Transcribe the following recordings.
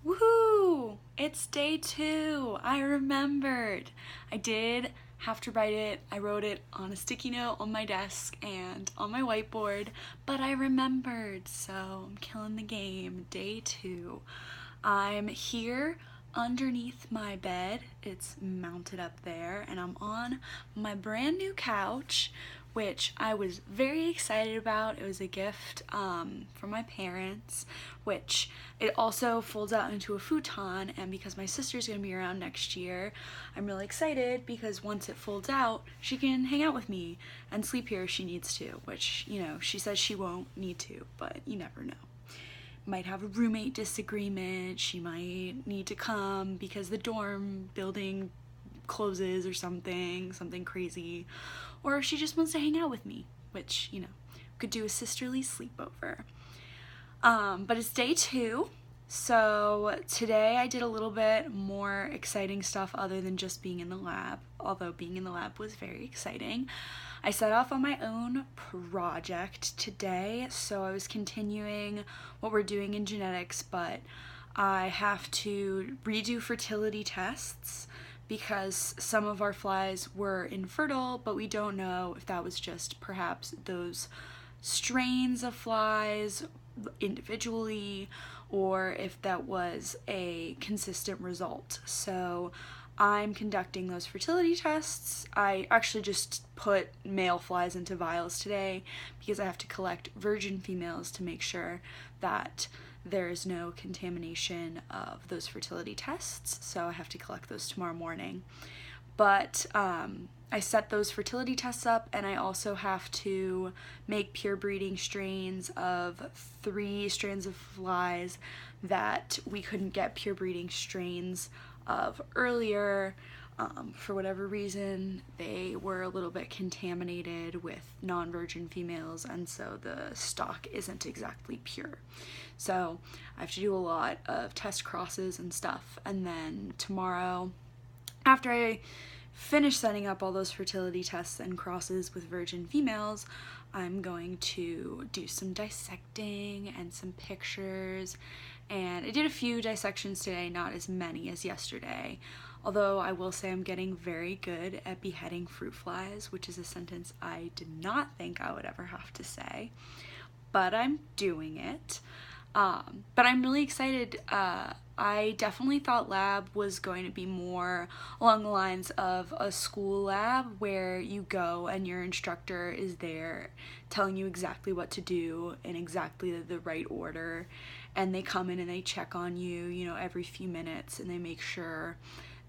Woohoo! It's day 2. I remembered. I did have to write it. I wrote it on a sticky note on my desk and on my whiteboard, but I remembered, so I'm killing the game. Day 2. I'm here underneath my bed. It's mounted up there, and I'm on my brand new couch, which I was very excited about. It was a gift from my parents, which it also folds out into a futon, and because my sister's gonna be around next year, I'm really excited because once it folds out, she can hang out with me and sleep here if she needs to, which, you know, she says she won't need to, but you never know. Might have a roommate disagreement, she might need to come because the dorm building closes or something crazy, or she just wants to hang out with me, which, you know, could do a sisterly sleepover. But it's day 2, so today I did a little bit more exciting stuff other than just being in the lab, although being in the lab was very exciting. I set off on my own project today, so I was continuing what we're doing in genetics, but I have to redo fertility tests because some of our flies were infertile, but we don't know if that was just perhaps those strains of flies individually or if that was a consistent result. So I'm conducting those fertility tests. I actually just put male flies into vials today because I have to collect virgin females to make sure that there is no contamination of those fertility tests, so I have to collect those tomorrow morning. But I set those fertility tests up, and I also have to make pure breeding strains of 3 strains of flies that we couldn't get pure breeding strains of earlier. For whatever reason, they were a little bit contaminated with non-virgin females, and so the stock isn't exactly pure. So I have to do a lot of test crosses and stuff, and then tomorrow, after I finish setting up all those fertility tests and crosses with virgin females, I'm going to do some dissecting and some pictures, and I did a few dissections today, not as many as yesterday, although I will say I'm getting very good at beheading fruit flies, which is a sentence I did not think I would ever have to say, but I'm doing it. But I'm really excited. I definitely thought lab was going to be more along the lines of a school lab where you go and your instructor is there telling you exactly what to do in exactly the right order, and they come in and they check on you, you know, every few minutes, and they make sure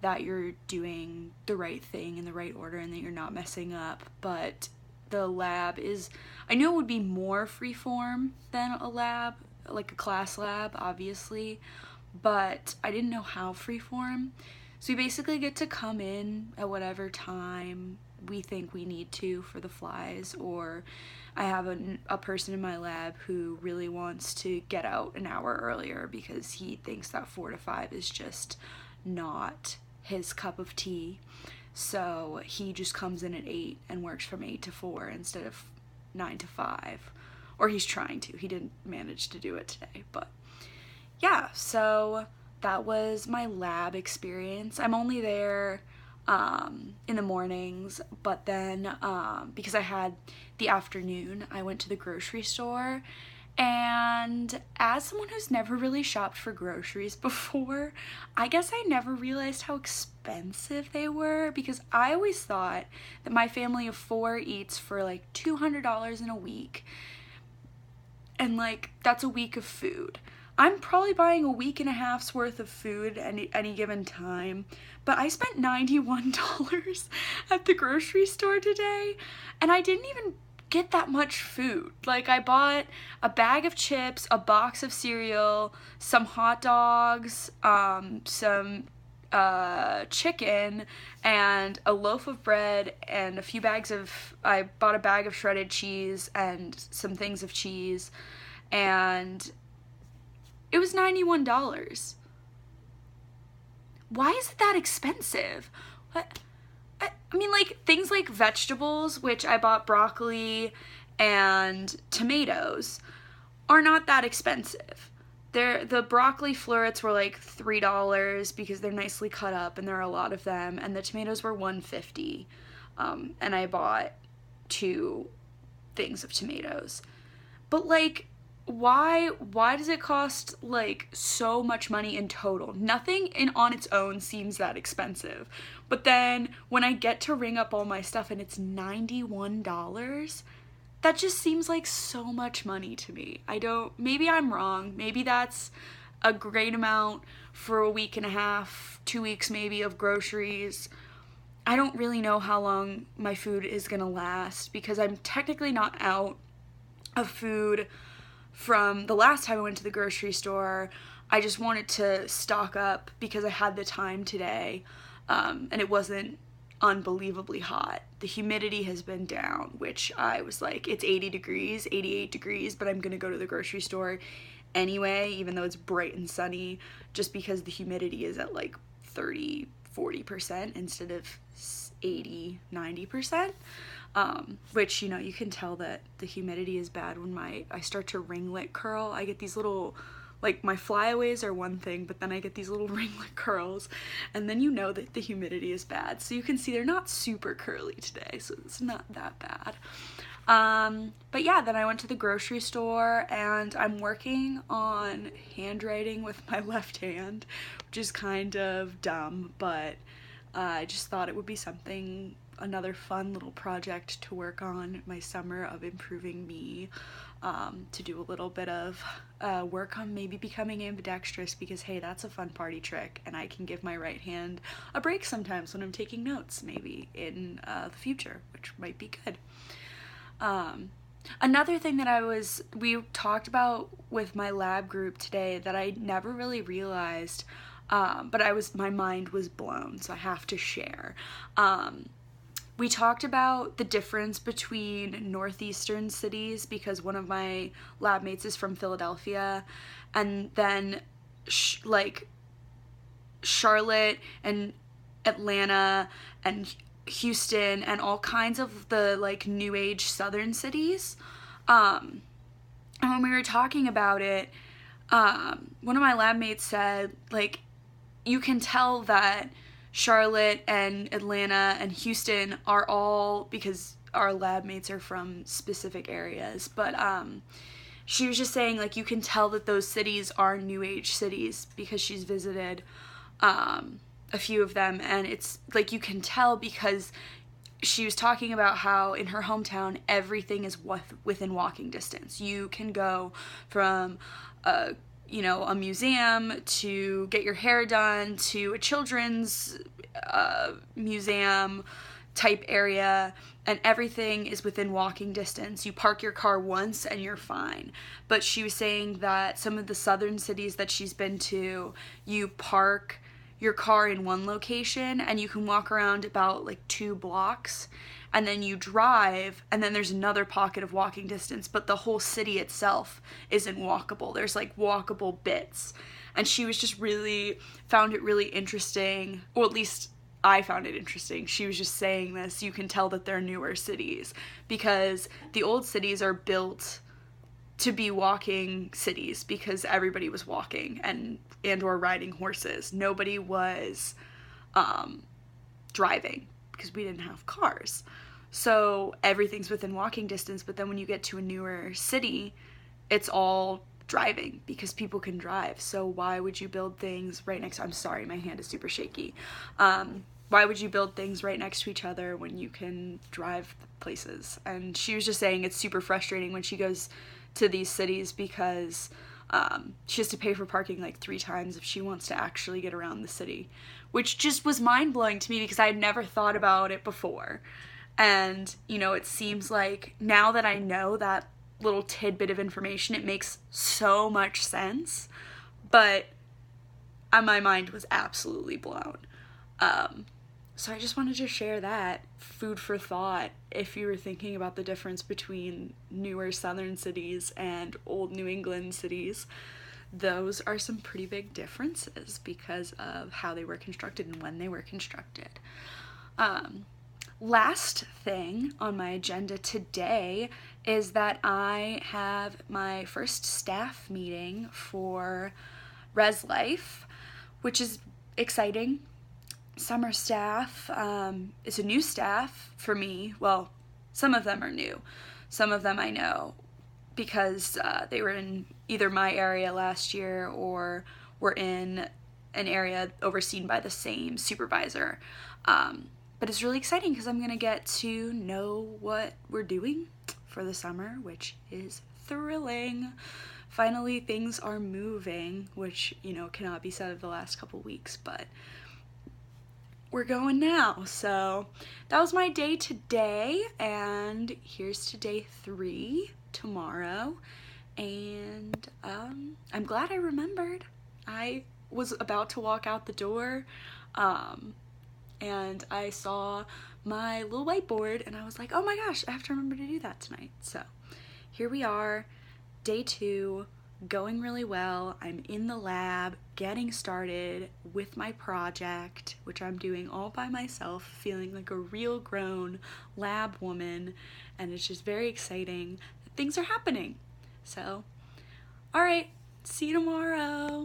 that you're doing the right thing in the right order and that you're not messing up. But the lab is, I knew it would be more freeform than a lab, like a class lab, obviously, but I didn't know how freeform. So we basically get to come in at whatever time we think we need to for the flies, or I have a person in my lab who really wants to get out an hour earlier because he thinks that 4 to 5 is just not his cup of tea. So he just comes in at 8 and works from 8 to 4 instead of 9 to 5. Or he's trying to. He didn't manage to do it today, but yeah, so that was my lab experience. I'm only there in the mornings, but then because I had the afternoon, I went to the grocery store, and as someone who's never really shopped for groceries before, I guess I never realized how expensive they were, because I always thought that my family of 4 eats for like $200 in a week, and like that's a week of food. I'm probably buying a week and a half's worth of food at any given time, but I spent $91 at the grocery store today, and I didn't even get that much food. Like, I bought a bag of chips, a box of cereal, some hot dogs, some chicken, and a loaf of bread, and a few bags of, I bought a bag of shredded cheese and some things of cheese, and it was $91. Why is it that expensive? What? I mean, like, things like vegetables, which I bought broccoli and tomatoes, are not that expensive. The broccoli florets were like $3 because they're nicely cut up and there are a lot of them, and the tomatoes were $1.50. And I bought 2 things of tomatoes. But like, why does it cost like so much money in total? Nothing on its own seems that expensive. But then when I get to ring up all my stuff and it's $91, that just seems like so much money to me. Maybe I'm wrong. Maybe that's a great amount for a week and a half, 2 weeks maybe of groceries. I don't really know how long my food is gonna last because I'm technically not out of food from the last time I went to the grocery store. I just wanted to stock up because I had the time today, and it wasn't unbelievably hot. The humidity has been down, which I was like, it's 80 degrees, 88 degrees, but I'm gonna go to the grocery store anyway, even though it's bright and sunny, just because the humidity is at like 30-40% instead of 80-90%. Which, you can tell that the humidity is bad when I start to ringlet curl. I get these little, like, my flyaways are one thing, but then I get these little ringlet curls, and then you know that the humidity is bad. So you can see they're not super curly today, so it's not that bad. But yeah, then I went to the grocery store, and I'm working on handwriting with my left hand, which is kind of dumb, but I just thought it would be another fun little project to work on my summer of improving me, to do a little bit of work on maybe becoming ambidextrous, because hey, that's a fun party trick, and I can give my right hand a break sometimes when I'm taking notes, maybe in the future, which might be good. Another thing that we talked about with my lab group today that I never really realized, but my mind was blown, so I have to share. We talked about the difference between northeastern cities because one of my lab mates is from Philadelphia, and then like Charlotte and Atlanta and Houston and all kinds of the like new age southern cities. And when we were talking about it, one of my lab mates said, like, you can tell that Charlotte and Atlanta and Houston are all, because our lab mates are from specific areas, but she was just saying, like, you can tell that those cities are new age cities because she's visited a few of them, and it's like you can tell because she was talking about how in her hometown everything is within walking distance. You can go from a museum to get your hair done to a children's museum type area, and everything is within walking distance. You park your car once and you're fine. But she was saying that some of the southern cities that she's been to, you park your car in one location and you can walk around about like 2 blocks, and then you drive, and then there's another pocket of walking distance, but the whole city itself isn't walkable. There's like walkable bits. And she was just found it really interesting, or at least I found it interesting. She was just saying this, you can tell that they're newer cities because the old cities are built to be walking cities because everybody was walking and or riding horses. Nobody was driving because we didn't have cars. So everything's within walking distance, but then when you get to a newer city, it's all driving because people can drive. So why would you build things right next? I'm sorry, my hand is super shaky. Why would you build things right next to each other when you can drive places? And she was just saying it's super frustrating when she goes to these cities because she has to pay for parking like 3 times if she wants to actually get around the city, which just was mind-blowing to me because I had never thought about it before. And, it seems like now that I know that little tidbit of information, it makes so much sense, but my mind was absolutely blown. So I just wanted to share that food for thought if you were thinking about the difference between newer southern cities and old New England cities. Those are some pretty big differences because of how they were constructed and when they were constructed. Last thing on my agenda today is that I have my first staff meeting for Res Life, which is exciting. Summer staff is a new staff for me. Well, some of them are new. Some of them I know because they were in either my area last year or were in an area overseen by the same supervisor. But it's really exciting because I'm going to get to know what we're doing for the summer, which is thrilling. Finally, things are moving, which, you know, cannot be said of the last couple weeks, but we're going now. So that was my day today, and here's to day 3 tomorrow. And I'm glad I remembered. I was about to walk out the door, and I saw my little whiteboard, and I was like, oh my gosh, I have to remember to do that tonight. So here we are, day 2, going really well. I'm in the lab, getting started with my project, which I'm doing all by myself, feeling like a real grown lab woman, and it's just very exciting that things are happening. So, all right, see you tomorrow.